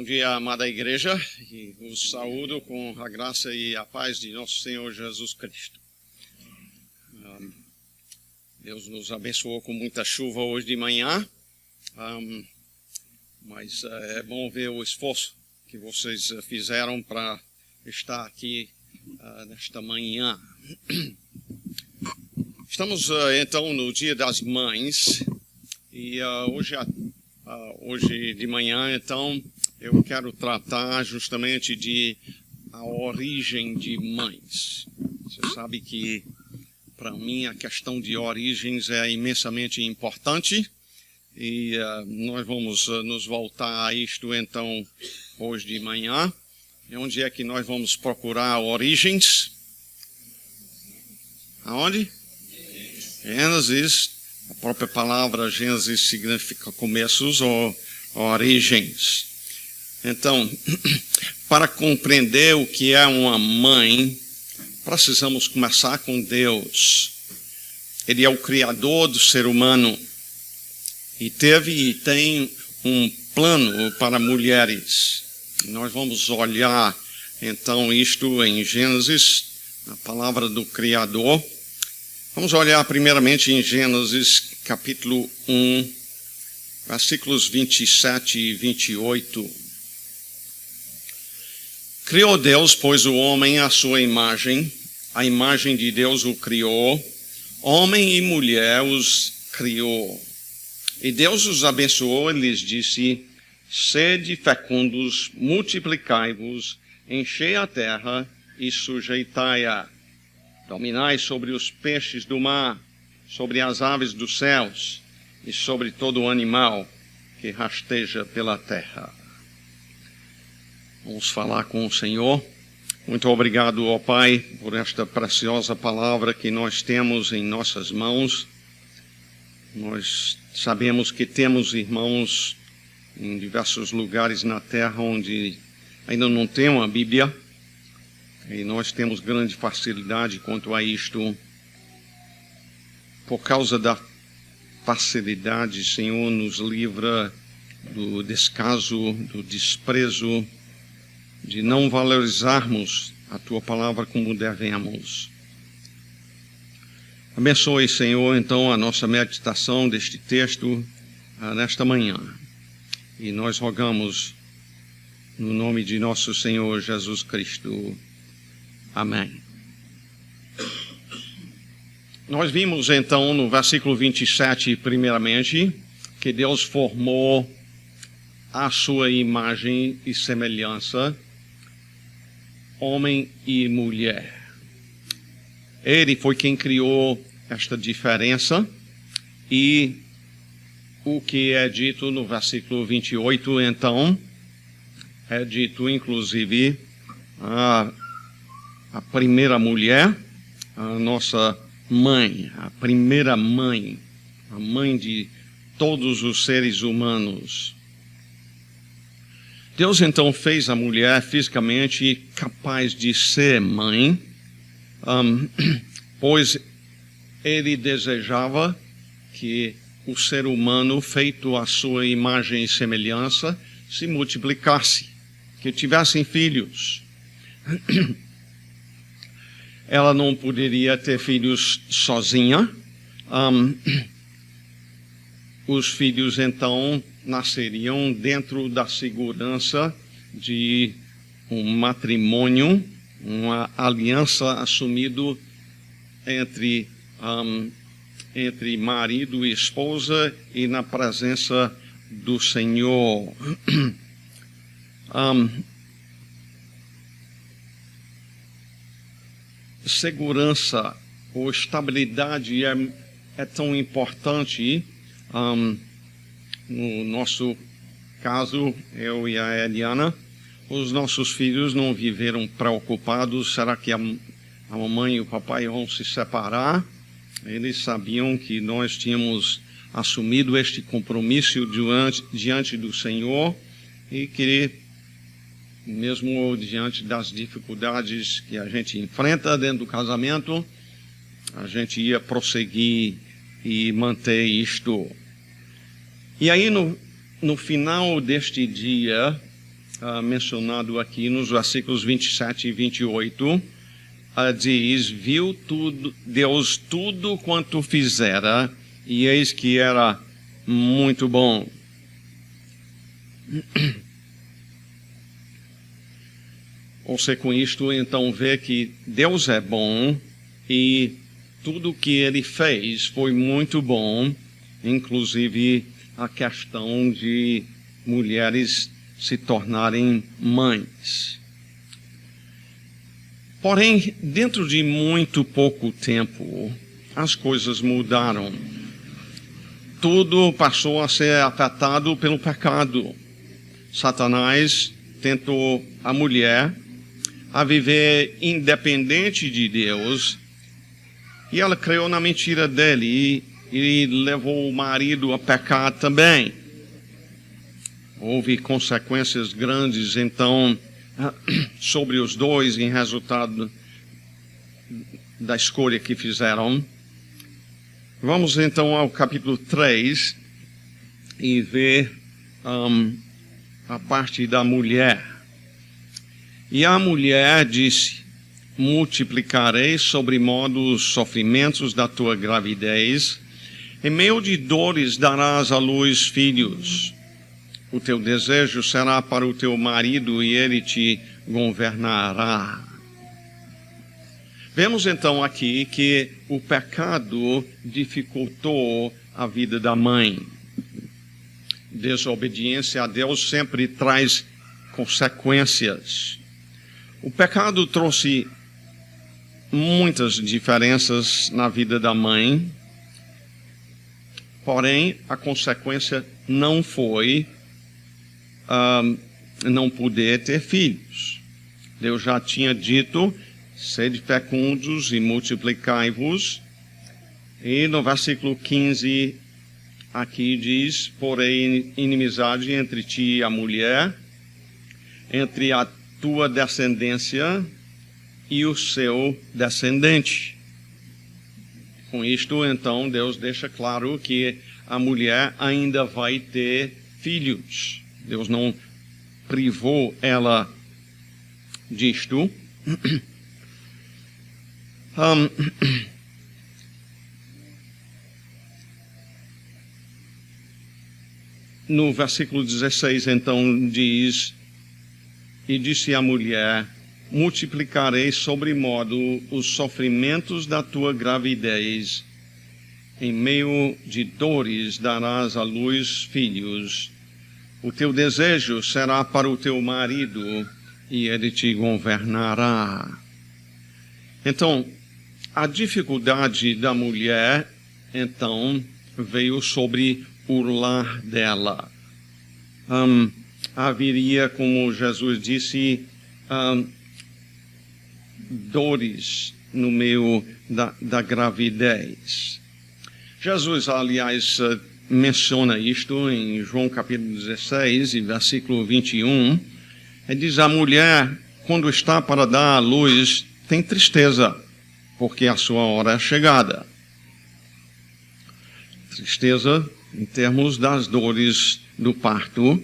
Bom dia, amada igreja, e os saúdo com a graça e a paz de nosso Senhor Jesus Cristo. Deus nos abençoou com muita chuva hoje de manhã, mas é bom ver o esforço que vocês fizeram para estar aqui nesta manhã. Estamos então no Dia das Mães e hoje de manhã então eu quero tratar justamente de a origem de mães. Você sabe que para mim a questão de origens é imensamente importante e nós vamos nos voltar a isto então hoje de manhã. E onde é que nós vamos procurar origens? Aonde? Gênesis. A própria palavra Gênesis significa começos ou origens. Então, para compreender o que é uma mãe, precisamos começar com Deus. Ele é o Criador do ser humano e teve e tem um plano para mulheres. Nós vamos olhar então isto em Gênesis, a palavra do Criador. Vamos olhar primeiramente em Gênesis capítulo 1, versículos 27 e 28. Criou Deus, pois, o homem à sua imagem, a imagem de Deus o criou, homem e mulher os criou. E Deus os abençoou e lhes disse: sede fecundos, multiplicai-vos, enchei a terra e sujeitai-a. Dominai sobre os peixes do mar, sobre as aves dos céus e sobre todo o animal que rasteja pela terra. Vamos falar com o Senhor. Muito obrigado, ó Pai, por esta preciosa palavra que nós temos em nossas mãos. Nós sabemos que temos irmãos em diversos lugares na terra onde ainda não tem uma Bíblia. E nós temos grande facilidade quanto a isto. Por causa da facilidade, Senhor, nos livra do descaso, do desprezo, de não valorizarmos a Tua palavra como devemos. Abençoe, Senhor, então, a nossa meditação deste texto nesta manhã. E nós rogamos no nome de nosso Senhor Jesus Cristo. Amém. Nós vimos então no versículo 27, primeiramente, que Deus formou a sua imagem e semelhança, homem e mulher. Ele foi quem criou esta diferença e o que é dito no versículo 28, então, é dito inclusive a primeira mulher, a nossa mãe, a primeira mãe, a mãe de todos os seres humanos. Deus então fez a mulher fisicamente capaz de ser mãe, pois Ele desejava que o ser humano, feito à sua imagem e semelhança, se multiplicasse, que tivessem filhos. Ela não poderia ter filhos sozinha. Os filhos, então, nasceriam dentro da segurança de um matrimônio, uma aliança assumida entre marido e esposa e na presença do Senhor. Segurança ou estabilidade é tão importante. No nosso caso, eu e a Eliana, os nossos filhos não viveram preocupados. Será que a mamãe e o papai vão se separar? Eles sabiam que nós tínhamos assumido este compromisso diante do Senhor e que, mesmo diante das dificuldades que a gente enfrenta dentro do casamento, a gente ia prosseguir e manter isto. E aí, no final deste dia, mencionado aqui nos versículos 27 e 28, diz: viu Deus tudo quanto fizera, e eis que era muito bom. Você com isto então vê que Deus é bom e tudo que ele fez foi muito bom, inclusive a questão de mulheres se tornarem mães. Porém, dentro de muito pouco tempo, as coisas mudaram. Tudo passou a ser afetado pelo pecado. Satanás tentou a mulher a viver independente de Deus, e ela creu na mentira dele e levou o marido a pecar também. Houve consequências grandes, então, sobre os dois em resultado da escolha que fizeram. Vamos então ao capítulo 3 e ver a parte da mulher. E a mulher disse: multiplicarei sobremodo os sofrimentos da tua gravidez, em meio de dores darás à luz filhos. O teu desejo será para o teu marido e ele te governará. Vemos então aqui que o pecado dificultou a vida da mãe. Desobediência a Deus sempre traz consequências. O pecado trouxe muitas diferenças na vida da mãe, porém a consequência não foi não poder ter filhos. Deus já tinha dito: sede fecundos e multiplicai-vos. E no versículo 15 aqui diz: porém inimizade entre ti e a mulher, entre a tua descendência e o seu descendente. Com isto, então, Deus deixa claro que a mulher ainda vai ter filhos. Deus não privou ela disto. No versículo 16, então, diz: e disse a mulher: multiplicarei sobremodo os sofrimentos da tua gravidez, em meio de dores darás à luz filhos. O teu desejo será para o teu marido, e ele te governará. Então, a dificuldade da mulher, então, veio sobre o lar dela. Haveria, como Jesus disse, dores no meio da gravidez. Jesus, aliás, menciona isto em João capítulo 16, e versículo 21. Ele diz: a mulher, quando está para dar à luz, tem tristeza, porque a sua hora é chegada. Tristeza em termos das dores do parto.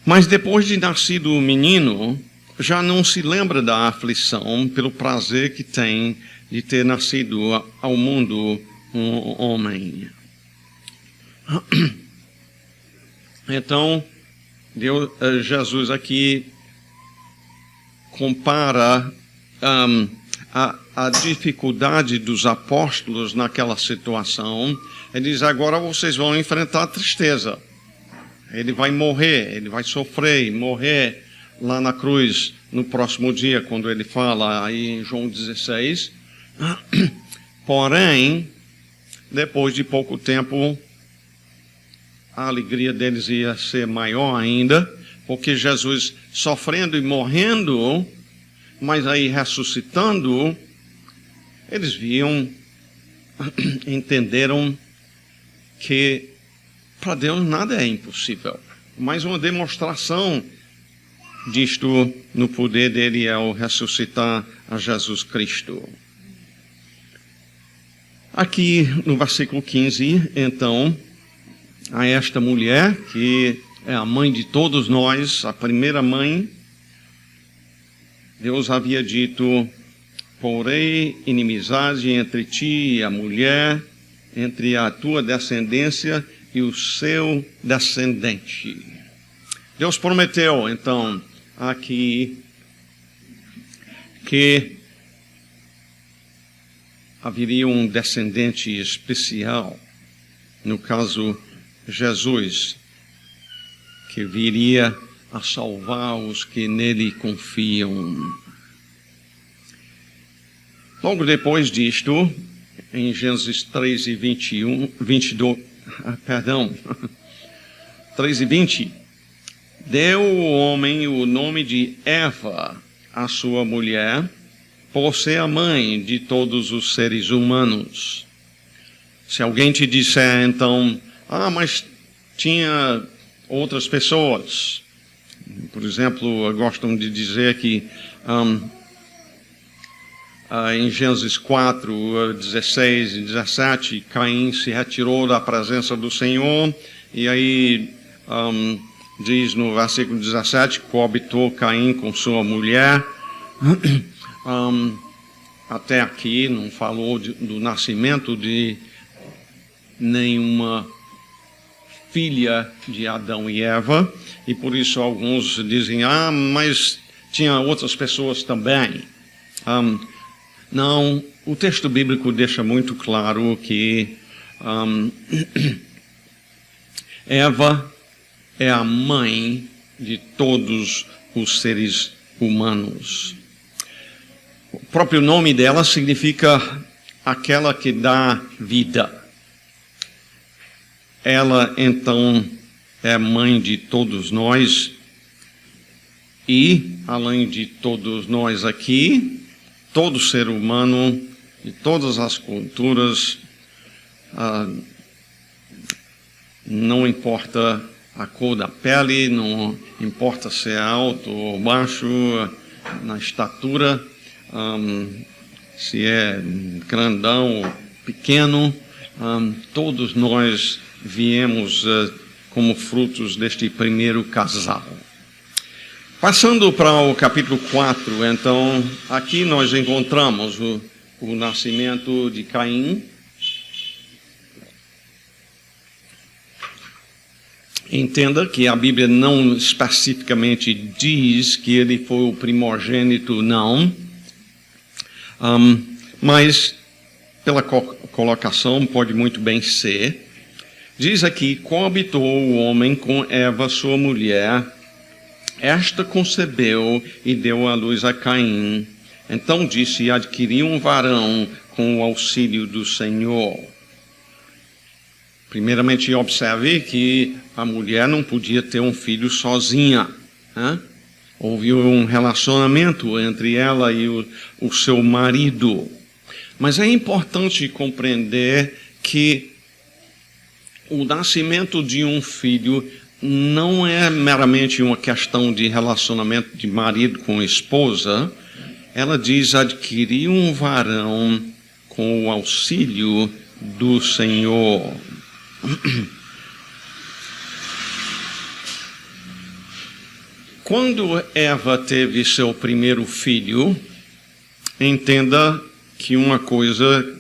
Mas depois de nascido o menino, já não se lembra da aflição pelo prazer que tem de ter nascido ao mundo um homem. Então, Jesus aqui compara a dificuldade dos apóstolos naquela situação. Ele diz: agora vocês vão enfrentar a tristeza. Ele vai morrer, ele vai sofrer e morrer lá na cruz no próximo dia, quando ele fala aí em João 16. Porém, depois de pouco tempo, a alegria deles ia ser maior ainda, porque Jesus sofrendo e morrendo, mas aí ressuscitando, eles viam, entenderam que para Deus nada é impossível. Mais uma demonstração disto no poder dele ao ressuscitar a Jesus Cristo. Aqui no versículo 15, então, a esta mulher que é a mãe de todos nós, a primeira mãe. Deus havia dito: porém inimizade entre ti e a mulher, entre a tua descendência e o seu descendente. Deus prometeu, então, aqui que haveria um descendente especial, no caso Jesus, que viria a salvar os que nele confiam. Logo depois disto, em Gênesis 3 e 3 e 20, deu o homem o nome de Eva, a sua mulher, por ser a mãe de todos os seres humanos. Se alguém te disser, então, mas tinha outras pessoas. Por exemplo, gostam de dizer que em Gênesis 4, 16 e 17, Caim se retirou da presença do Senhor, e aí diz no versículo 17, coabitou Caim com sua mulher. Até aqui não falou do nascimento de nenhuma filha de Adão e Eva, e por isso alguns dizem, mas tinha outras pessoas também. Não, o texto bíblico deixa muito claro que Eva é a mãe de todos os seres humanos. O próprio nome dela significa aquela que dá vida. Ela, então, é mãe de todos nós e, além de todos nós aqui, todo ser humano de todas as culturas, não importa a cor da pele, não importa se é alto ou baixo, na estatura, se é grandão ou pequeno, todos nós viemos como frutos deste primeiro casal. Passando para o capítulo 4, então, aqui nós encontramos o nascimento de Caim. Entenda que a Bíblia não especificamente diz que ele foi o primogênito, não. Mas, pela colocação, pode muito bem ser. Diz aqui, coabitou o homem com Eva, sua mulher. Esta concebeu e deu à luz a Caim. Então disse, adquiri um varão com o auxílio do Senhor. Primeiramente, observe que a mulher não podia ter um filho sozinha. Houve um relacionamento entre ela e o seu marido. Mas é importante compreender que o nascimento de um filho não é meramente uma questão de relacionamento de marido com esposa. Ela diz, adquirir um varão com o auxílio do Senhor. Quando Eva teve seu primeiro filho, entenda que uma coisa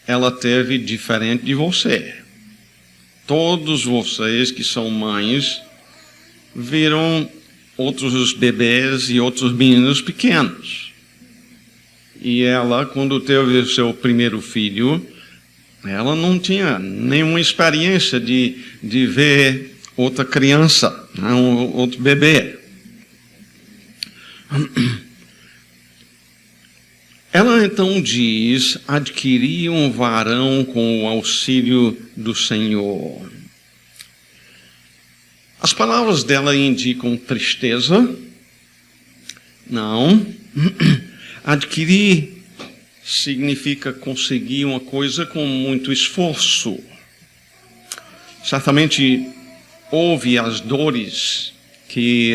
ela teve diferente de você. Todos vocês que são mães viram outros bebês e outros meninos pequenos. E ela, quando teve o seu primeiro filho, ela não tinha nenhuma experiência de ver outra criança, outro bebê. Ela então diz, adquiri um varão com o auxílio do Senhor. As palavras dela indicam tristeza? Não. Adquirir significa conseguir uma coisa com muito esforço. Certamente houve as dores que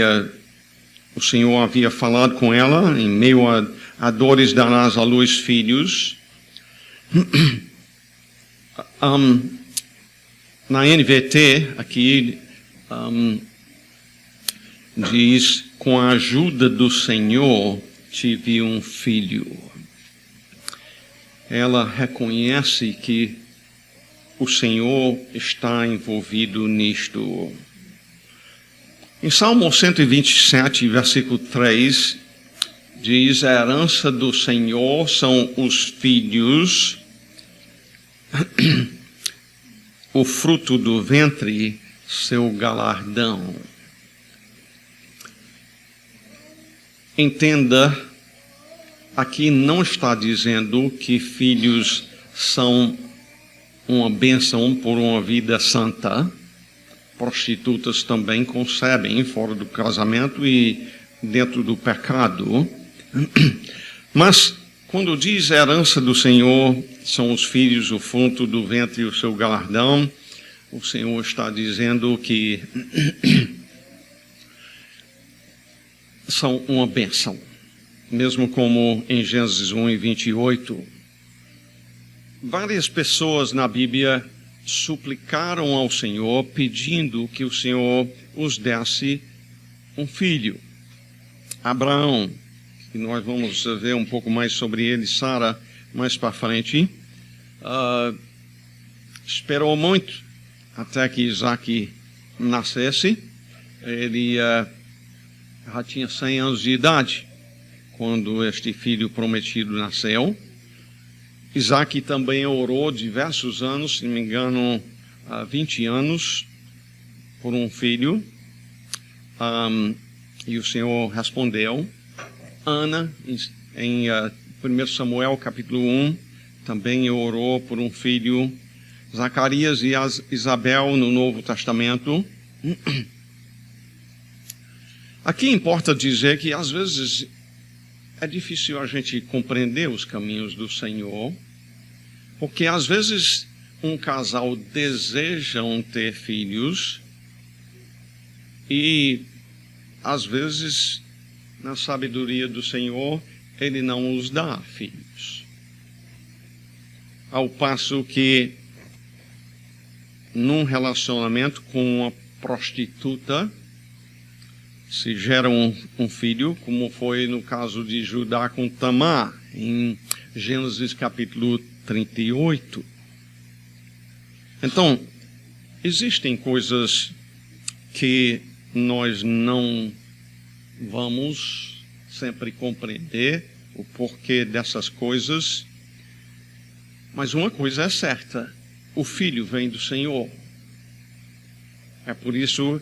o Senhor havia falado com ela, em meio a dores darás à luz filhos. Na NVT, aqui, diz: com a ajuda do Senhor tive um filho. Ela reconhece que o Senhor está envolvido nisto. Em Salmo 127, versículo 3, diz: a herança do Senhor são os filhos, o fruto do ventre, seu galardão. Entenda, aqui não está dizendo que filhos são uma bênção por uma vida santa. Prostitutas também concebem fora do casamento e dentro do pecado. Mas quando diz a herança do Senhor são os filhos, o fruto do ventre e o seu galardão, o Senhor está dizendo que são uma bênção. Mesmo como em Gênesis 1:28, várias pessoas na Bíblia suplicaram ao Senhor, pedindo que o Senhor os desse um filho. Abraão, que nós vamos ver um pouco mais sobre ele, Sara, mais para frente, esperou muito até que Isaac nascesse. Ele já tinha 100 anos de idade quando este filho prometido nasceu. Isaac também orou diversos anos, se não me engano, 20 anos, por um filho. E o Senhor respondeu. Ana, em 1 Samuel capítulo 1, também orou por um filho. Zacarias e Isabel no Novo Testamento. Aqui importa dizer que às vezes é difícil a gente compreender os caminhos do Senhor, porque às vezes um casal deseja ter filhos e às vezes na sabedoria do Senhor Ele não os dá filhos. Ao passo que num relacionamento com uma prostituta se gera um filho, como foi no caso de Judá com Tamar, em Gênesis capítulo 38. Então, existem coisas que nós não vamos sempre compreender o porquê dessas coisas, mas uma coisa é certa: o filho vem do Senhor. É por isso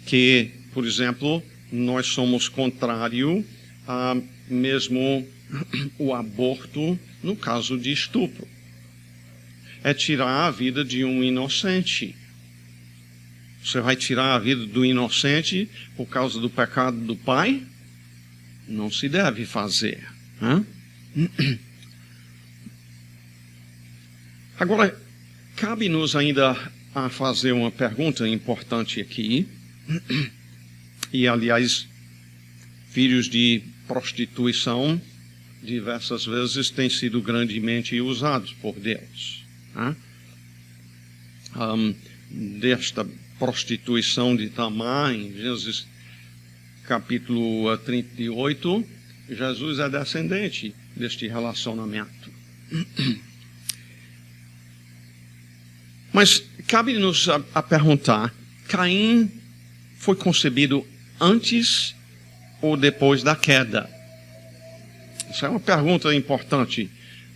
que, por exemplo, nós somos contrários a mesmo o aborto no caso de estupro. É tirar a vida de um inocente. Você vai tirar a vida do inocente por causa do pecado do pai? Não se deve fazer. Agora, cabe-nos ainda a fazer uma pergunta importante aqui. E, aliás, filhos de prostituição diversas vezes têm sido grandemente usados por Deus. Desta prostituição de Tamar, em Gênesis capítulo 38, Jesus é descendente deste relacionamento. Mas cabe-nos a perguntar: Caim foi concebido antes ou depois da queda? Essa é uma pergunta importante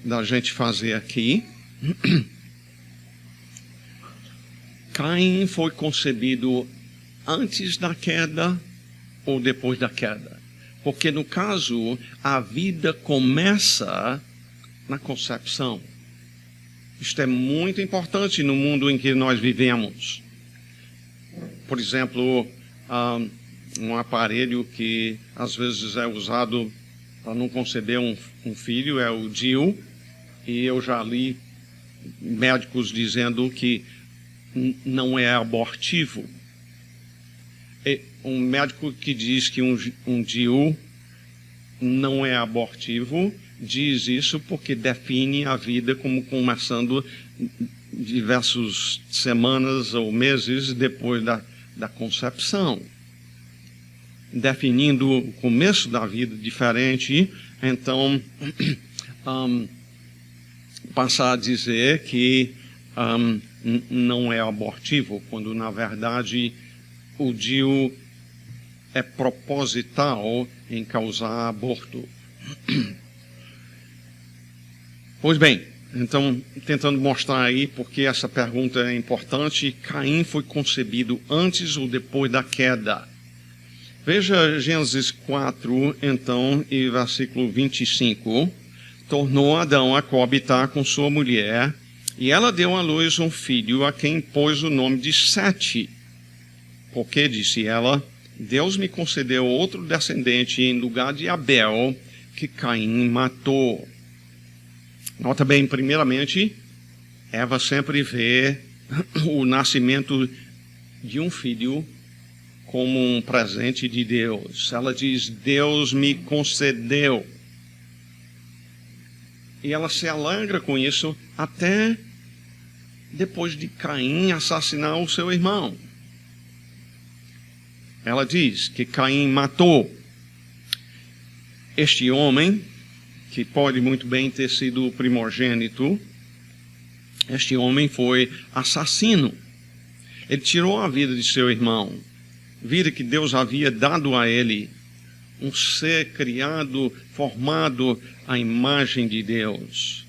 da gente fazer aqui. Caim foi concebido antes da queda ou depois da queda? Porque no caso, a vida começa na concepção. Isto é muito importante no mundo em que nós vivemos. Por exemplo, um aparelho que às vezes é usado para não conceber um filho é o DIU, e eu já li médicos dizendo que não é abortivo. Um médico que diz que um DIU não é abortivo diz isso porque define a vida como começando diversas semanas ou meses depois da concepção. definindo o começo da vida diferente, então passar a dizer que não é abortivo, quando na verdade o DIU é proposital em causar aborto. Pois bem, então, tentando mostrar aí porque essa pergunta é importante, Caim foi concebido antes ou depois da queda? Veja Gênesis 4, então, e versículo 25. Tornou Adão a coabitar com sua mulher, e ela deu à luz um filho, a quem pôs o nome de Sete. Porque, disse ela, Deus me concedeu outro descendente em lugar de Abel, que Caim matou. Nota bem, primeiramente, Eva sempre vê o nascimento de um filho como um presente de Deus. Ela diz, Deus me concedeu. E ela se alegra com isso até depois de Caim assassinar o seu irmão. Ela diz que Caim matou este homem, que pode muito bem ter sido o primogênito. Este homem foi assassino. Ele tirou a vida de seu irmão, vida que Deus havia dado a ele, um ser criado, formado à imagem de Deus.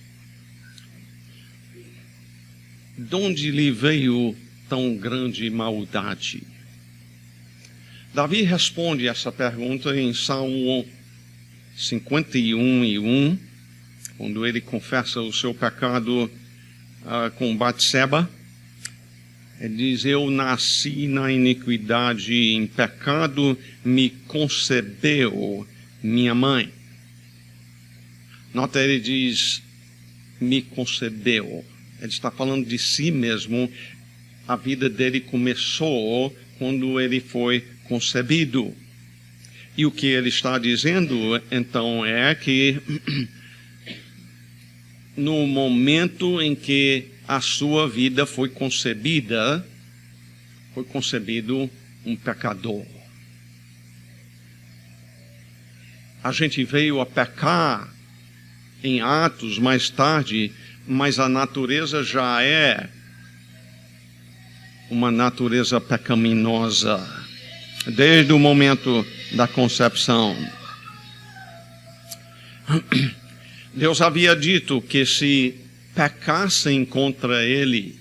De onde lhe veio tão grande maldade? Davi responde essa pergunta em Salmo 51:1, quando ele confessa o seu pecado com Batseba. Ele diz, eu nasci na iniquidade, em pecado me concebeu minha mãe. Nota, ele diz, me concebeu. Ele está falando de si mesmo. A vida dele começou quando ele foi concebido. E o que ele está dizendo, então, é que no momento em que a sua vida foi concebido um pecador. A gente veio a pecar em atos mais tarde, mas a natureza já é uma natureza pecaminosa desde o momento da concepção. Deus havia dito que se pecassem contra ele,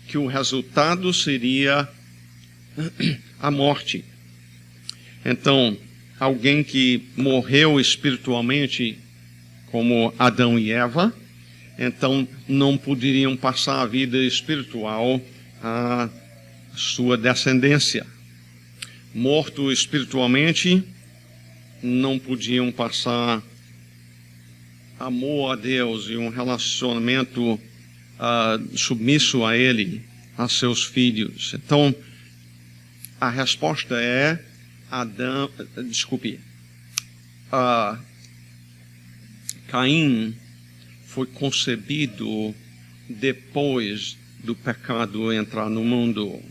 que o resultado seria a morte. Então, alguém que morreu espiritualmente, como Adão e Eva, então não poderiam passar a vida espiritual à sua descendência. Morto espiritualmente, não podiam passar amor a Deus e um relacionamento submisso a Ele, a seus filhos. Então, a resposta é Caim foi concebido depois do pecado entrar no mundo.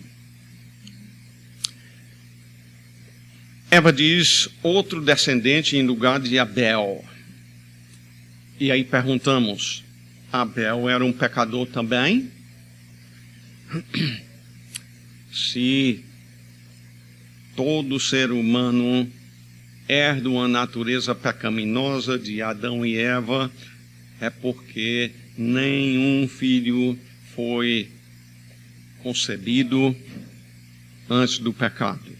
Eva diz, outro descendente em lugar de Abel. E aí perguntamos, Abel era um pecador também? Se todo ser humano herda uma natureza pecaminosa de Adão e Eva, é porque nenhum filho foi concebido antes do pecado.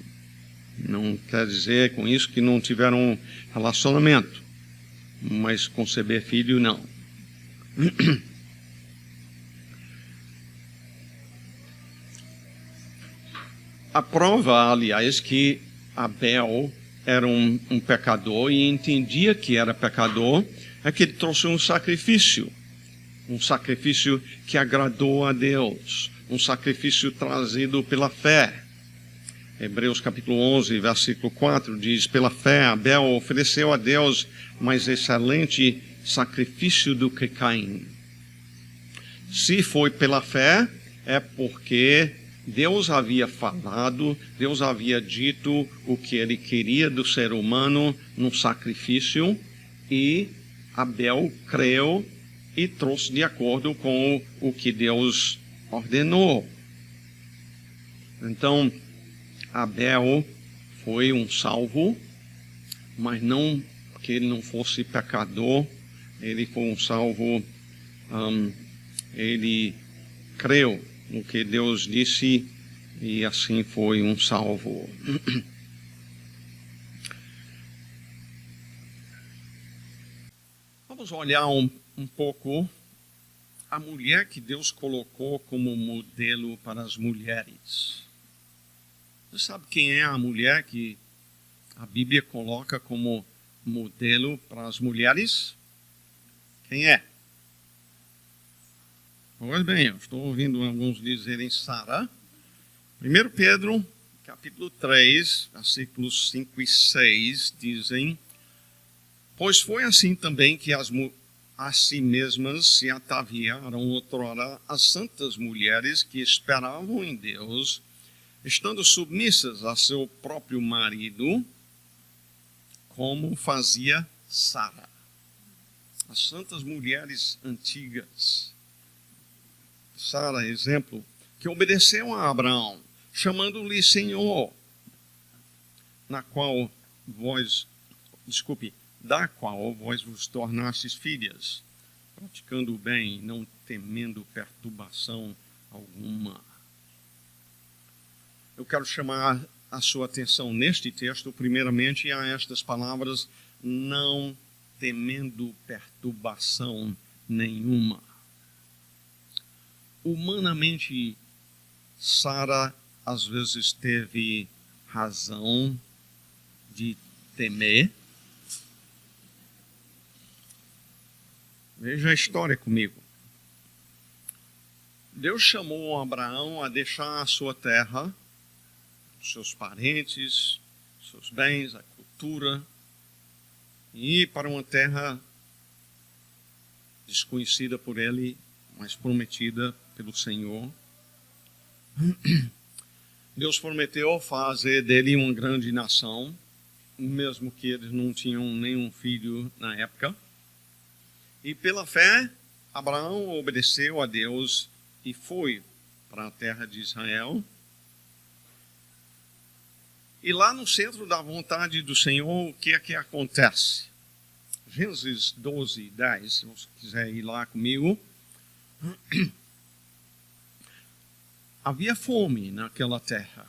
Não quer dizer com isso que não tiveram relacionamento, mas conceber filho não. A prova, aliás, que Abel era um pecador e entendia que era pecador, é que ele trouxe um sacrifício que agradou a Deus, um sacrifício trazido pela fé. Hebreus capítulo 11, versículo 4 diz, pela fé Abel ofereceu a Deus mais excelente sacrifício do que Caim. Se foi pela fé, é porque Deus havia falado, Deus havia dito o que ele queria do ser humano no sacrifício, e Abel creu e trouxe de acordo com o que Deus ordenou. Então, Abel foi um salvo, mas não que ele não fosse pecador, ele foi um salvo, ele creu no que Deus disse e assim foi um salvo. Vamos olhar um pouco a mulher que Deus colocou como modelo para as mulheres. Você sabe quem é a mulher que a Bíblia coloca como modelo para as mulheres? Quem é? Pois bem, eu estou ouvindo alguns dizerem Sara. 1 Pedro, capítulo 3, versículos 5 e 6, dizem: pois foi assim também que a si mesmas se ataviaram outrora as santas mulheres que esperavam em Deus, estando submissas a seu próprio marido, como fazia Sara. As santas mulheres antigas. Sara, exemplo, que obedeceu a Abraão, chamando-lhe Senhor, da qual vós vos tornastes filhas, praticando o bem, não temendo perturbação alguma. Eu quero chamar a sua atenção neste texto, primeiramente, a estas palavras: não temendo perturbação nenhuma. Humanamente, Sara às vezes teve razão de temer. Veja a história comigo. Deus chamou Abraão a deixar a sua terra, seus parentes, seus bens, a cultura, e ir para uma terra desconhecida por ele, mas prometida pelo Senhor. Deus prometeu fazer dele uma grande nação, mesmo que eles não tinham nenhum filho na época. E pela fé, Abraão obedeceu a Deus e foi para a terra de Israel. E lá no centro da vontade do Senhor, o que é que acontece? Gênesis 12, 10, se você quiser ir lá comigo. Havia fome naquela terra.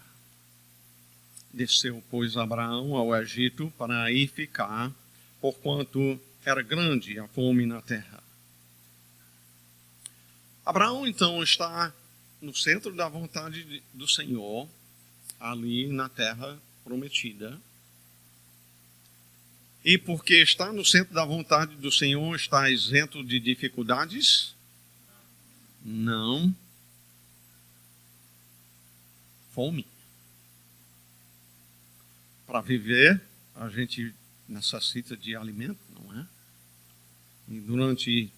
Desceu, pois, Abraão ao Egito para aí ficar, porquanto era grande a fome na terra. Abraão, então, está no centro da vontade do Senhor, ali na terra prometida. E porque está no centro da vontade do Senhor, está isento de dificuldades? Não. Fome. Para viver, a gente necessita de alimento, não é? E durante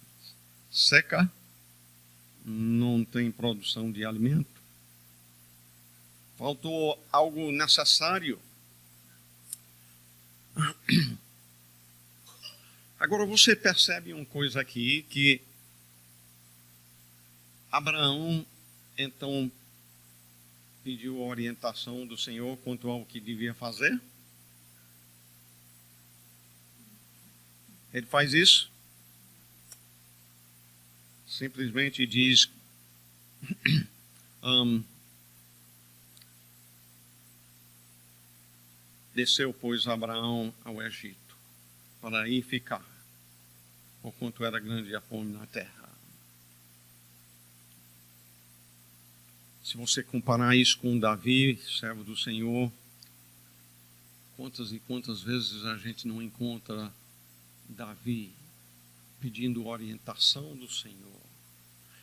seca, não tem produção de alimento. Faltou algo necessário. Agora você percebe uma coisa aqui, que Abraão, então, pediu a orientação do Senhor quanto ao que devia fazer. Ele faz isso. Simplesmente diz: desceu, pois, Abraão ao Egito, para aí ficar, porquanto era grande a fome na terra. Se você comparar isso com Davi, servo do Senhor, quantas e quantas vezes a gente não encontra Davi pedindo orientação do Senhor,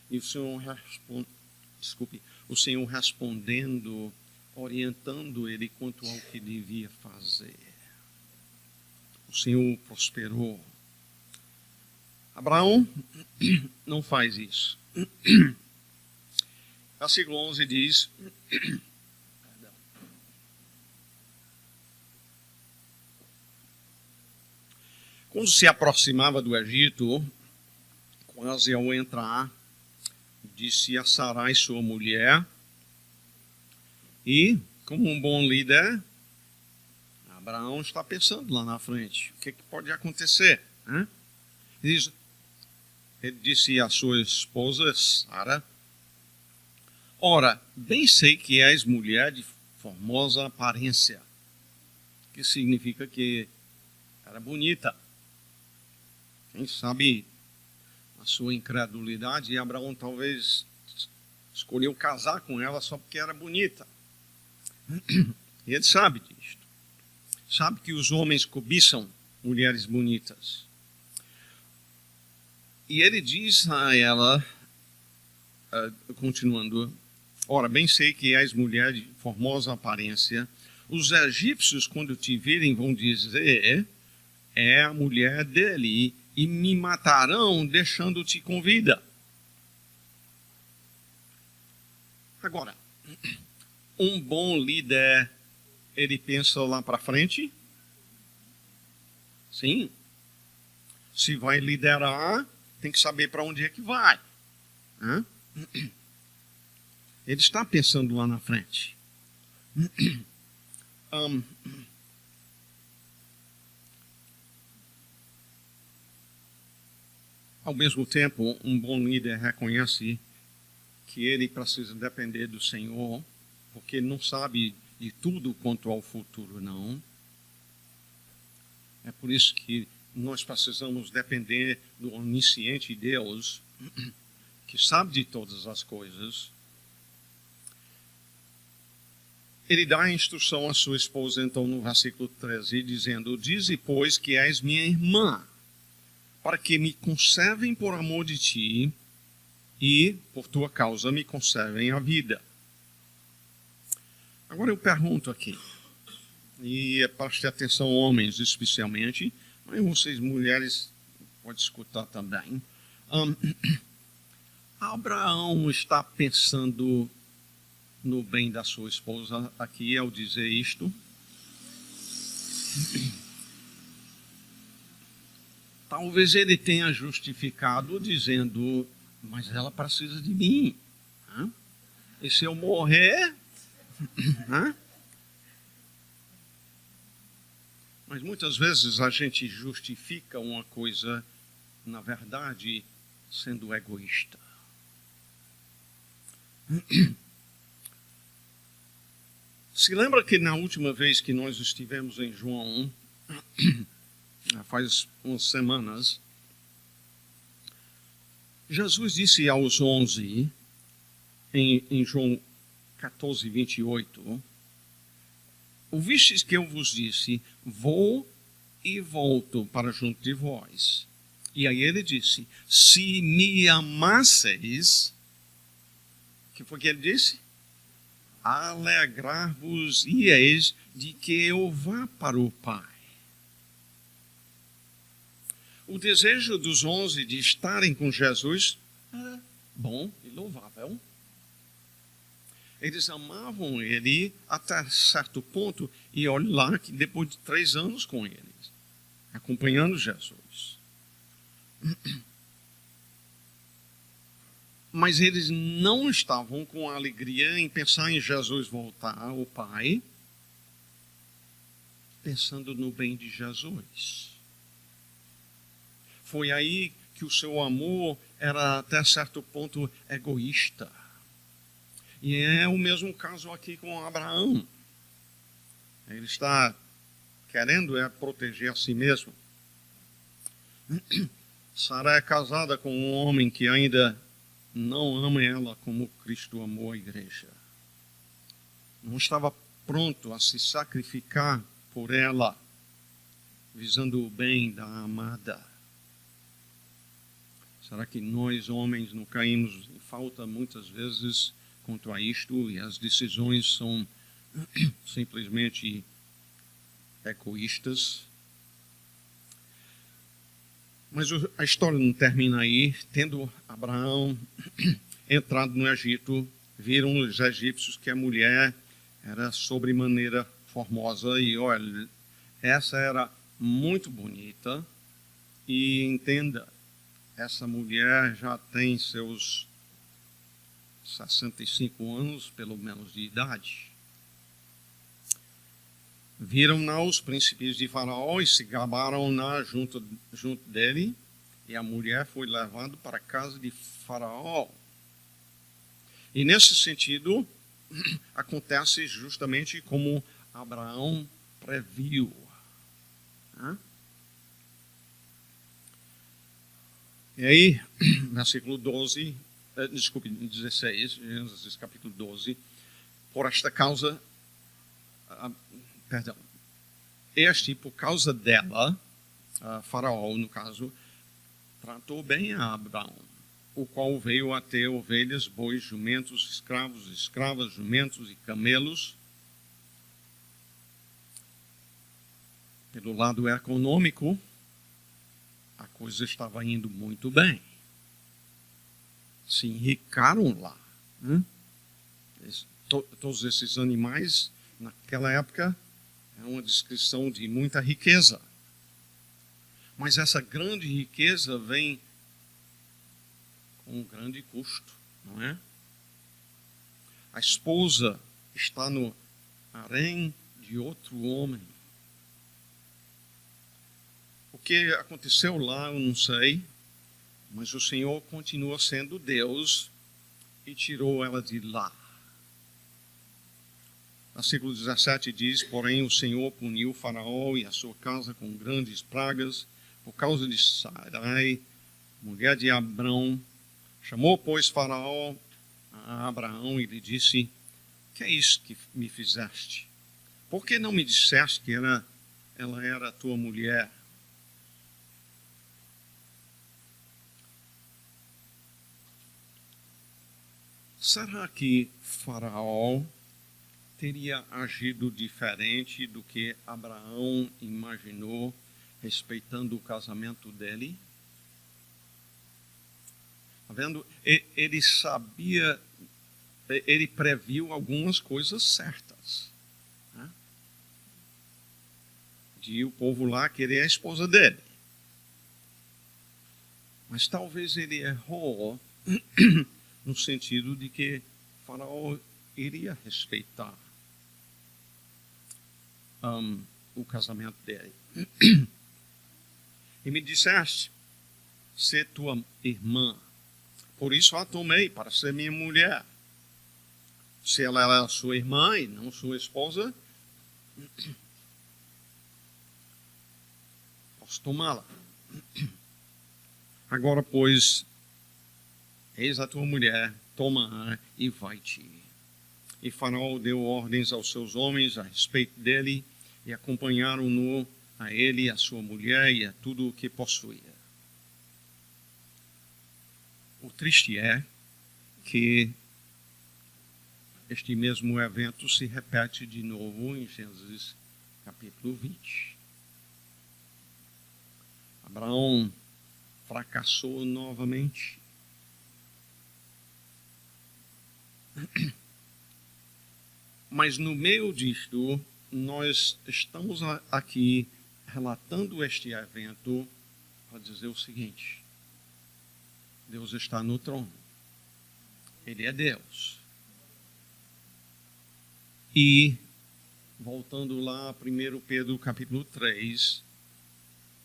e o Senhor respondendo, orientando ele quanto ao que devia fazer. O Senhor prosperou. Abraão não faz isso. Versículo 11 diz: quando se aproximava do Egito, quase ao entrar, disse a Sarai, sua mulher, e, como um bom líder, Abraão está pensando lá na frente, o que pode acontecer? Né? Ele disse à sua esposa, Sara: ora, bem sei que és mulher de formosa aparência, que significa que era bonita. Quem sabe a sua incredulidade, e Abraão talvez escolheu casar com ela só porque era bonita. E ele sabe disto. Sabe que os homens cobiçam mulheres bonitas. E ele diz a ela, continuando: ora, bem sei que és mulher de formosa aparência. Os egípcios, quando te virem, vão dizer: é a mulher dele, e me matarão deixando-te com vida. Agora, um bom líder, ele pensa lá para frente? Sim. Se vai liderar, tem que saber para onde é que vai. Ele está pensando lá na frente. Ao mesmo tempo, um bom líder reconhece que ele precisa depender do Senhor, porque ele não sabe de tudo quanto ao futuro, não. É por isso que nós precisamos depender do onisciente Deus, que sabe de todas as coisas. Ele dá a instrução à sua esposa, então, no versículo 13, dizendo: dize, pois, que és minha irmã, para que me conservem por amor de ti, e, por tua causa, me conservem a vida. Agora eu pergunto aqui, e preste atenção, homens especialmente, mas vocês mulheres podem escutar também. Abraão está pensando no bem da sua esposa aqui ao dizer isto? Talvez ele tenha justificado dizendo: mas ela precisa de mim. E se eu morrer? Mas muitas vezes a gente justifica uma coisa, na verdade, sendo egoísta. Se lembra que na última vez que nós estivemos em João, faz umas semanas, Jesus disse aos 11, em João 14, 28, ouvistes que eu vos disse, vou e volto para junto de vós. E aí ele disse, se me amasseis, o que foi que ele disse? Alegrar-vos-ieis de que eu vá para o Pai. O desejo dos 11 de estarem com Jesus era bom e louvável. Eles amavam ele até certo ponto, e olha lá que depois de 3 anos com eles, acompanhando Jesus. Mas eles não estavam com alegria em pensar em Jesus voltar ao Pai, pensando no bem de Jesus. Foi aí que o seu amor era até certo ponto egoísta. E é o mesmo caso aqui com Abraão. Ele está querendo proteger a si mesmo. Sara é casada com um homem que ainda não ama ela como Cristo amou a igreja. Não estava pronto a se sacrificar por ela, visando o bem da amada. Será que nós, homens, não caímos em falta muitas vezes quanto a isto, e as decisões são simplesmente egoístas? Mas a história não termina aí. Tendo Abraão entrado no Egito, viram os egípcios que a mulher era sobremaneira formosa e olha, essa era muito bonita e entenda, essa mulher já tem seus 65 anos, pelo menos, de idade. Viram-na os príncipes de Faraó e se gabaram-na junto dele, e a mulher foi levada para a casa de Faraó. E nesse sentido, acontece justamente como Abraão previu. E aí, versículo 16, Gênesis capítulo 12, por esta causa, por causa dela, Faraó, no caso, tratou bem a Abraão, o qual veio a ter ovelhas, bois, jumentos, escravos, escravas, jumentos e camelos. Pelo lado econômico, a coisa estava indo muito bem. Se enricaram lá. Todos esses animais, naquela época, é uma descrição de muita riqueza. Mas essa grande riqueza vem com um grande custo, não é? A esposa está no harém de outro homem. O que aconteceu lá, eu não sei, mas o Senhor continua sendo Deus e tirou ela de lá. Versículo 17 diz: porém o Senhor puniu Faraó e a sua casa com grandes pragas por causa de Sarai, mulher de Abrão. Chamou, pois, Faraó a Abraão e lhe disse: que é isso que me fizeste? Por que não me disseste que ela era a tua mulher? Será que Faraó teria agido diferente do que Abraão imaginou, respeitando o casamento dele? Está vendo? Ele sabia, ele previu algumas coisas certas, né? De o povo lá querer a esposa dele. Mas talvez ele errou no sentido de que Faraó iria respeitar o casamento dele. E me disseste: ser tua irmã, por isso a tomei para ser minha mulher. Se ela era sua irmã e não sua esposa, posso tomá-la. Agora, pois, eis a tua mulher, toma-a e vai-te. E Faraó deu ordens aos seus homens a respeito dele, e acompanharam-no a ele, a sua mulher e a tudo o que possuía. O triste é que este mesmo evento se repete de novo em Gênesis capítulo 20. Abraão fracassou novamente. Mas no meio disto, nós estamos aqui relatando este evento para dizer o seguinte: Deus está no trono. Ele é Deus. E, voltando lá a 1 Pedro capítulo 3,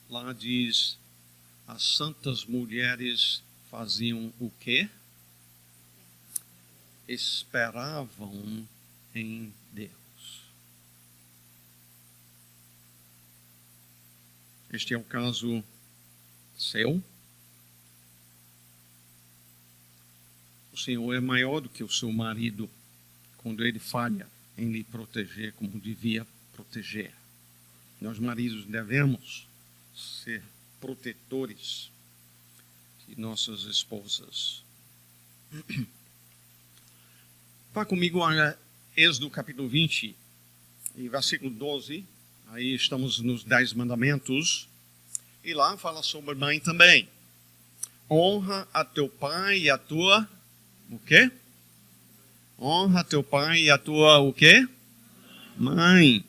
lá diz: as santas mulheres faziam o quê? Esperavam em Deus. Este é o caso seu. O Senhor é maior do que o seu marido quando ele falha em lhe proteger como devia proteger. Nós, maridos, devemos ser protetores de nossas esposas. Vá comigo a Êxodo capítulo 20 e versículo 12. Aí estamos nos 10 mandamentos. E lá fala sobre mãe também. Honra a teu pai e a tua... o quê? Honra teu pai e a tua o quê? Mãe,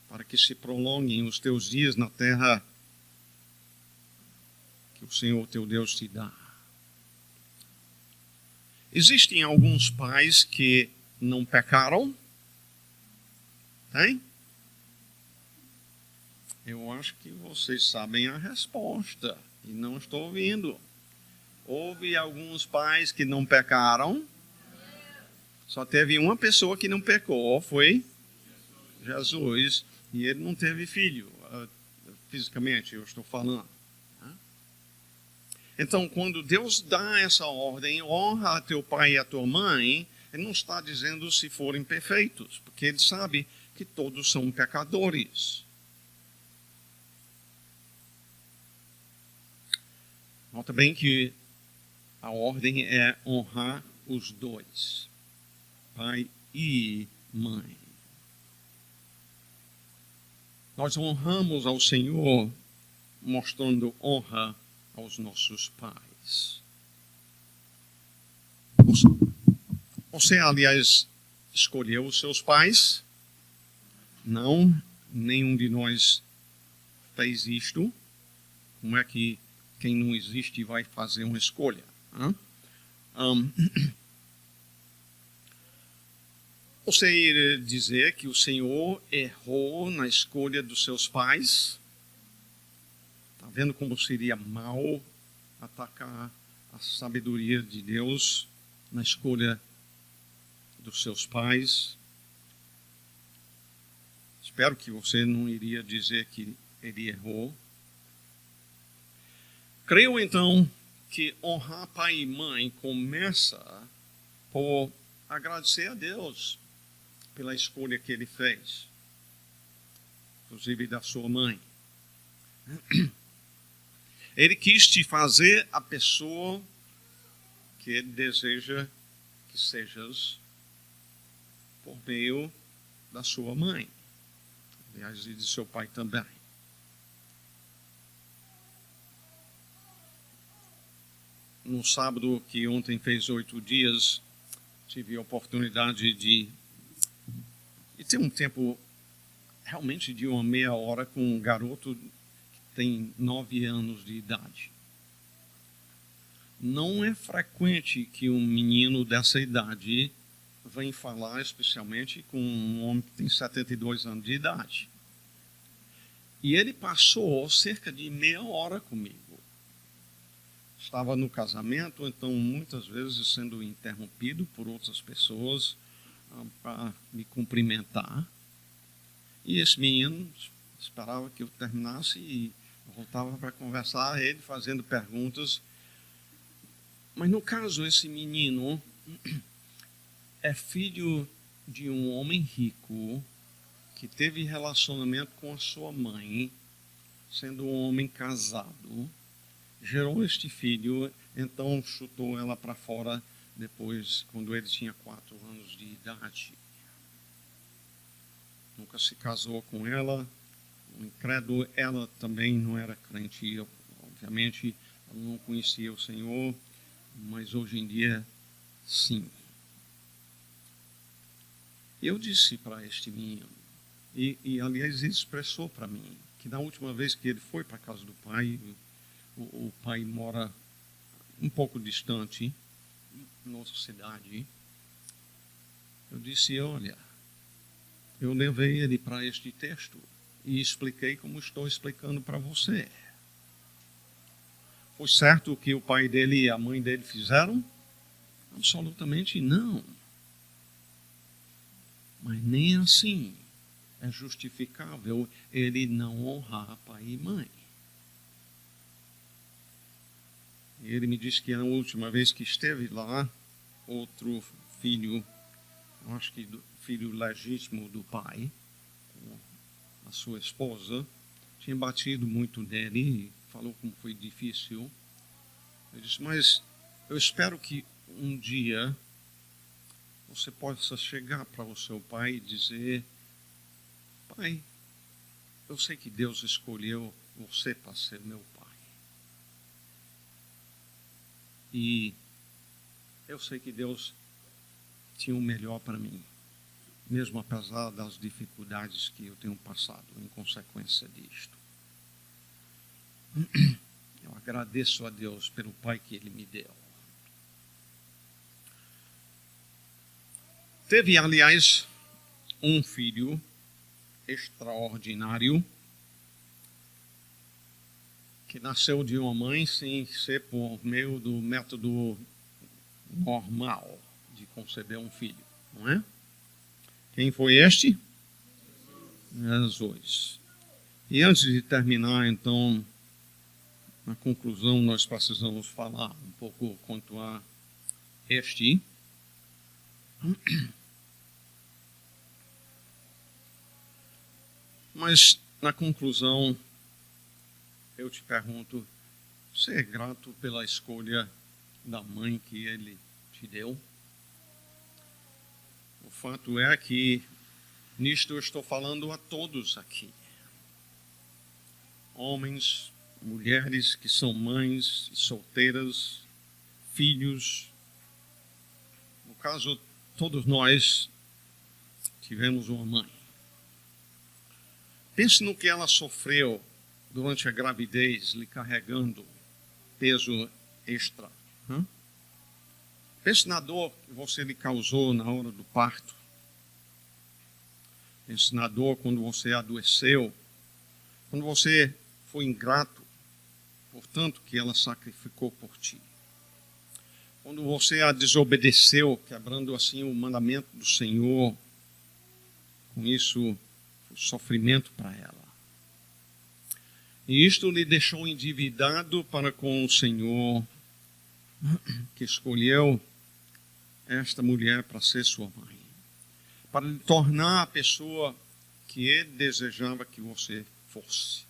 para que se prolonguem os teus dias na terra que o Senhor teu Deus te dá. Existem alguns pais que não pecaram? Tem? Eu acho que vocês sabem a resposta e não estou ouvindo. Houve alguns pais que não pecaram. Só teve uma pessoa que não pecou, foi Jesus. E ele não teve filho, fisicamente eu estou falando. Então, quando Deus dá essa ordem, honra a teu pai e a tua mãe, Ele não está dizendo se forem perfeitos, porque Ele sabe que todos são pecadores. Nota bem que a ordem é honrar os dois, pai e mãe. Nós honramos ao Senhor mostrando honra aos nossos pais. Você, aliás, escolheu os seus pais? Não, nenhum de nós fez isto. Como é que quem não existe vai fazer uma escolha? Você iria dizer que o Senhor errou na escolha dos seus pais? Está vendo como seria mal atacar a sabedoria de Deus na escolha dos seus pais? Espero que você não iria dizer que ele errou. Creio então que honrar pai e mãe começa por agradecer a Deus pela escolha que Ele fez, inclusive da sua mãe. Ele quis te fazer a pessoa que Ele deseja que sejas por meio da sua mãe, aliás, e de seu pai também. No sábado, que ontem fez 8 dias, tive a oportunidade de ter um tempo realmente de uma meia hora com um garoto que tem 9 anos de idade. Não é frequente que um menino dessa idade venha falar, especialmente com um homem que tem 72 anos de idade. E ele passou cerca de meia hora comigo. Estava no casamento, então muitas vezes sendo interrompido por outras pessoas para me cumprimentar. E esse menino esperava que eu terminasse e voltava para conversar, ele fazendo perguntas. Mas no caso, esse menino é filho de um homem rico que teve relacionamento com a sua mãe, sendo um homem casado. Gerou este filho, então chutou ela para fora depois, quando ele tinha 4 anos de idade. Nunca se casou com ela, um incrédulo. Ela também não era crente, obviamente, ela não conhecia o Senhor, mas hoje em dia, sim. Eu disse para este menino, e aliás ele expressou para mim, que na última vez que ele foi para a casa do pai, o pai mora um pouco distante, em outra cidade. Eu disse, olha, eu levei ele para este texto e expliquei como estou explicando para você. Foi certo o que o pai dele e a mãe dele fizeram? Absolutamente não. Mas nem assim é justificável ele não honrar pai e mãe. Ele me disse que na última vez que esteve lá, outro filho, acho que filho legítimo do pai, com a sua esposa, tinha batido muito nele e falou como foi difícil. Eu disse, mas eu espero que um dia você possa chegar para o seu pai e dizer, pai, eu sei que Deus escolheu você para ser meu pai. E eu sei que Deus tinha o melhor para mim, mesmo apesar das dificuldades que eu tenho passado em consequência disto. Eu agradeço a Deus pelo pai que Ele me deu. Teve, aliás, um filho extraordinário que nasceu de uma mãe sem ser por meio do método normal de conceber um filho, não é? Quem foi este? Jesus. E antes de terminar, então, na conclusão, nós precisamos falar um pouco quanto a este. Mas, na conclusão, eu te pergunto, você é grato pela escolha da mãe que Ele te deu? O fato é que, nisto eu estou falando a todos aqui. Homens, mulheres que são mães, solteiras, filhos. No caso, todos nós tivemos uma mãe. Pense no que ela sofreu durante a gravidez, lhe carregando peso extra. Pense na dor que você lhe causou na hora do parto. Pense na dor quando você adoeceu, quando você foi ingrato, portanto que ela sacrificou por ti. Quando você a desobedeceu, quebrando assim o mandamento do Senhor, com isso foi sofrimento para ela. E isto lhe deixou endividado para com o Senhor, que escolheu esta mulher para ser sua mãe, para lhe tornar a pessoa que Ele desejava que você fosse.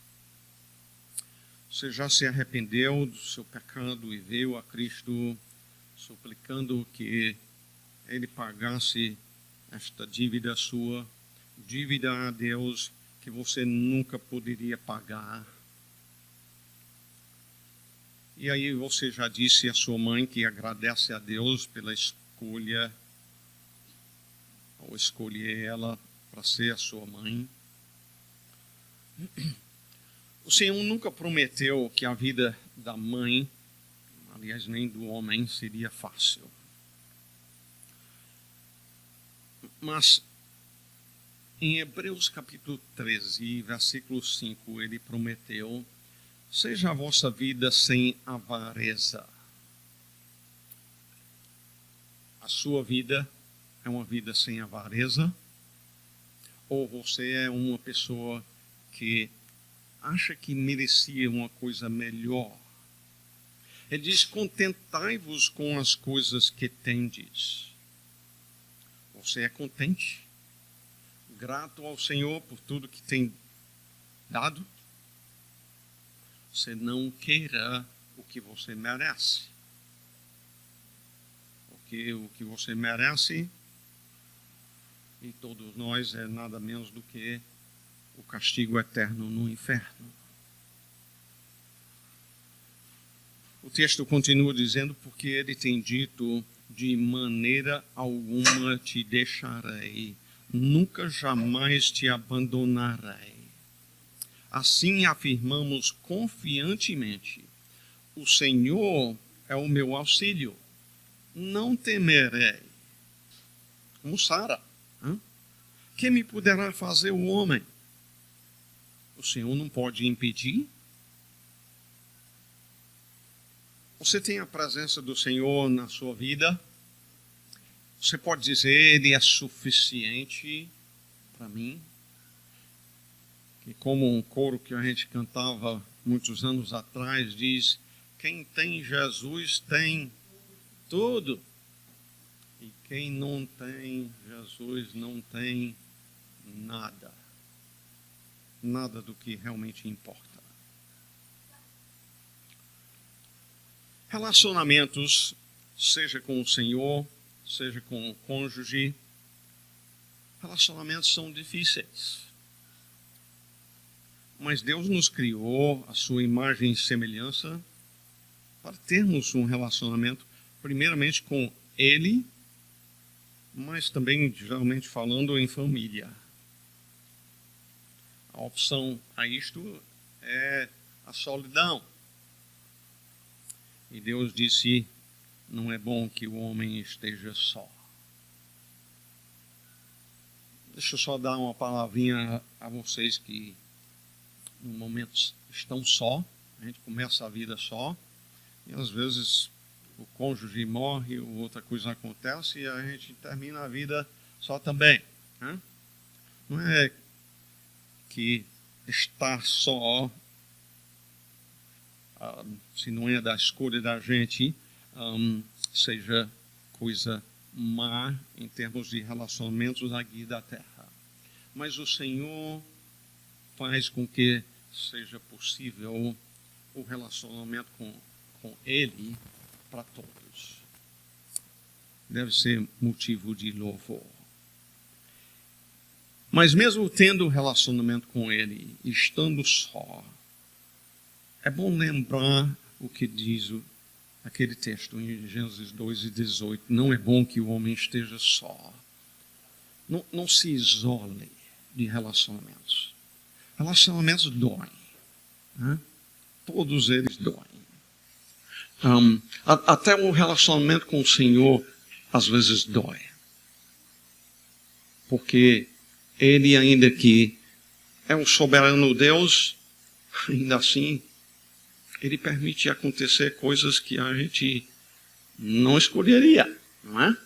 Você já se arrependeu do seu pecado e veio a Cristo suplicando que Ele pagasse esta dívida sua, dívida a Deus que você nunca poderia pagar. E aí você já disse à sua mãe que agradece a Deus pela escolha, ao escolher ela para ser a sua mãe. O Senhor nunca prometeu que a vida da mãe, aliás, nem do homem, seria fácil. Mas em Hebreus capítulo 13, versículo 5, Ele prometeu: seja a vossa vida sem avareza. A sua vida é uma vida sem avareza? Ou você é uma pessoa que acha que merecia uma coisa melhor? Ele diz: contentai-vos com as coisas que tendes. Você é contente? Grato ao Senhor por tudo que tem dado? Você não queira o que você merece. Porque o que você merece, e todos nós, é nada menos do que o castigo eterno no inferno. O texto continua dizendo: porque Ele tem dito, de maneira alguma te deixarei, nunca jamais te abandonarei. Assim afirmamos confiantemente: o Senhor é o meu auxílio, não temerei. Como Sara. Que me poderá fazer o homem? O Senhor não pode impedir? Você tem a presença do Senhor na sua vida? Você pode dizer: Ele é suficiente para mim? E como um coro que a gente cantava muitos anos atrás diz: quem tem Jesus tem tudo. E quem não tem Jesus não tem nada. Nada do que realmente importa. Relacionamentos, seja com o Senhor, seja com o cônjuge, relacionamentos são difíceis. Mas Deus nos criou a sua imagem e semelhança para termos um relacionamento, primeiramente com Ele, mas também, geralmente falando, em família. A opção a isto é a solidão. E Deus disse, não é bom que o homem esteja só. Deixa eu só dar uma palavrinha a vocês que no momento estão só. A gente começa a vida só e às vezes o cônjuge morre ou outra coisa acontece e a gente termina a vida só também, né? Não é que estar só, se não é da escolha da gente, seja coisa má em termos de relacionamentos aqui da terra. Mas o Senhor faz com que seja possível o relacionamento com Ele para todos. Deve ser motivo de louvor. Mas mesmo tendo relacionamento com Ele, estando só, é bom lembrar o que diz aquele texto em Gênesis 2:18. Não é bom que o homem esteja só. Não se isole de relacionamentos. Relacionamentos doem, né? Todos eles doem. Até o relacionamento com o Senhor às vezes dói. Porque Ele, ainda que é um soberano Deus, ainda assim, Ele permite acontecer coisas que a gente não escolheria, não é?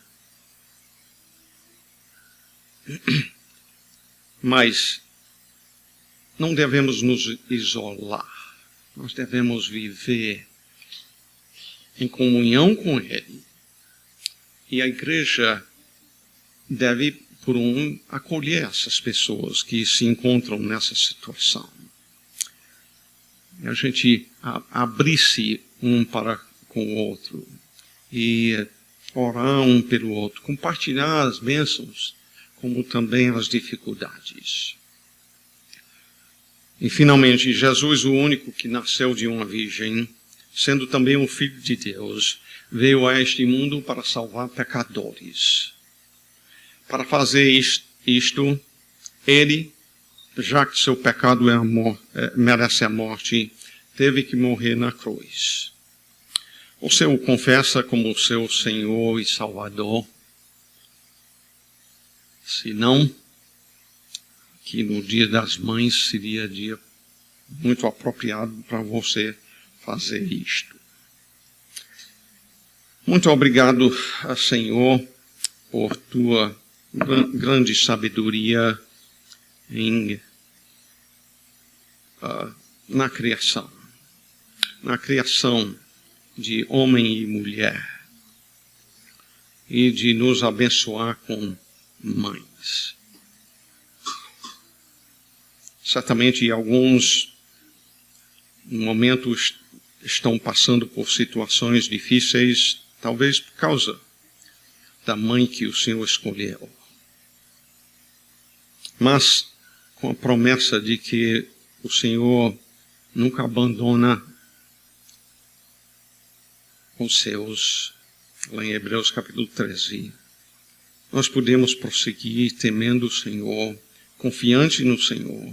Mas não devemos nos isolar. Nós devemos viver em comunhão com Ele. E a igreja deve, por acolher essas pessoas que se encontram nessa situação. E a gente abrir-se um para com o outro e orar um pelo outro, compartilhar as bênçãos, como também as dificuldades. E finalmente, Jesus, o único que nasceu de uma virgem, sendo também um filho de Deus, veio a este mundo para salvar pecadores. Para fazer isto, Ele, já que seu pecado merece a morte, teve que morrer na cruz. Você o confessa como seu Senhor e Salvador? Se não, que no dia das mães seria dia muito apropriado para você fazer isto. Muito obrigado, Senhor, por tua grande sabedoria na criação de homem e mulher, e de nos abençoar com mães. Certamente alguns momentos estão passando por situações difíceis, talvez por causa da mãe que o Senhor escolheu. Mas com a promessa de que o Senhor nunca abandona os seus, lá em Hebreus capítulo 13, nós podemos prosseguir temendo o Senhor, confiante no Senhor,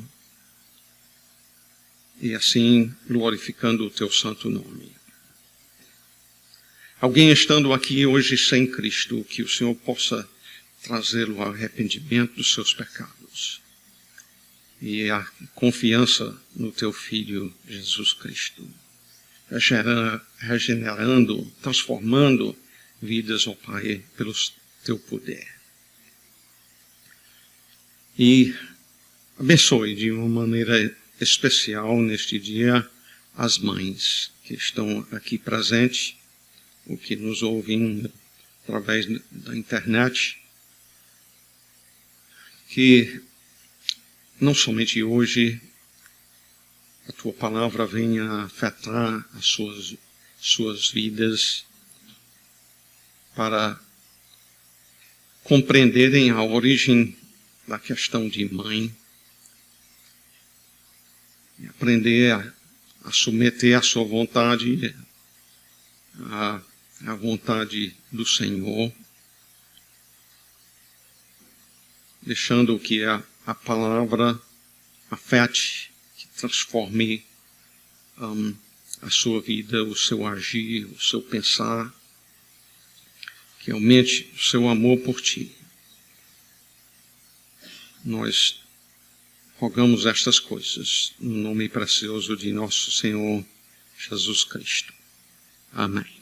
e assim glorificando o teu santo nome. Alguém estando aqui hoje sem Cristo, que o Senhor possa trazê-lo ao arrependimento dos seus pecados e a confiança no teu Filho Jesus Cristo, regenerando, transformando vidas, ó Pai, pelo teu poder. E abençoe de uma maneira especial neste dia as mães que estão aqui presentes, o que nos ouvem através da internet, que não somente hoje a tua palavra venha afetar as suas vidas para compreenderem a origem da questão de mãe e aprender a submeter a sua vontade à vontade do Senhor, deixando que a palavra afete, que transforme a sua vida, o seu agir, o seu pensar, que aumente o seu amor por ti. Nós rogamos estas coisas no nome precioso de nosso Senhor Jesus Cristo. Amém.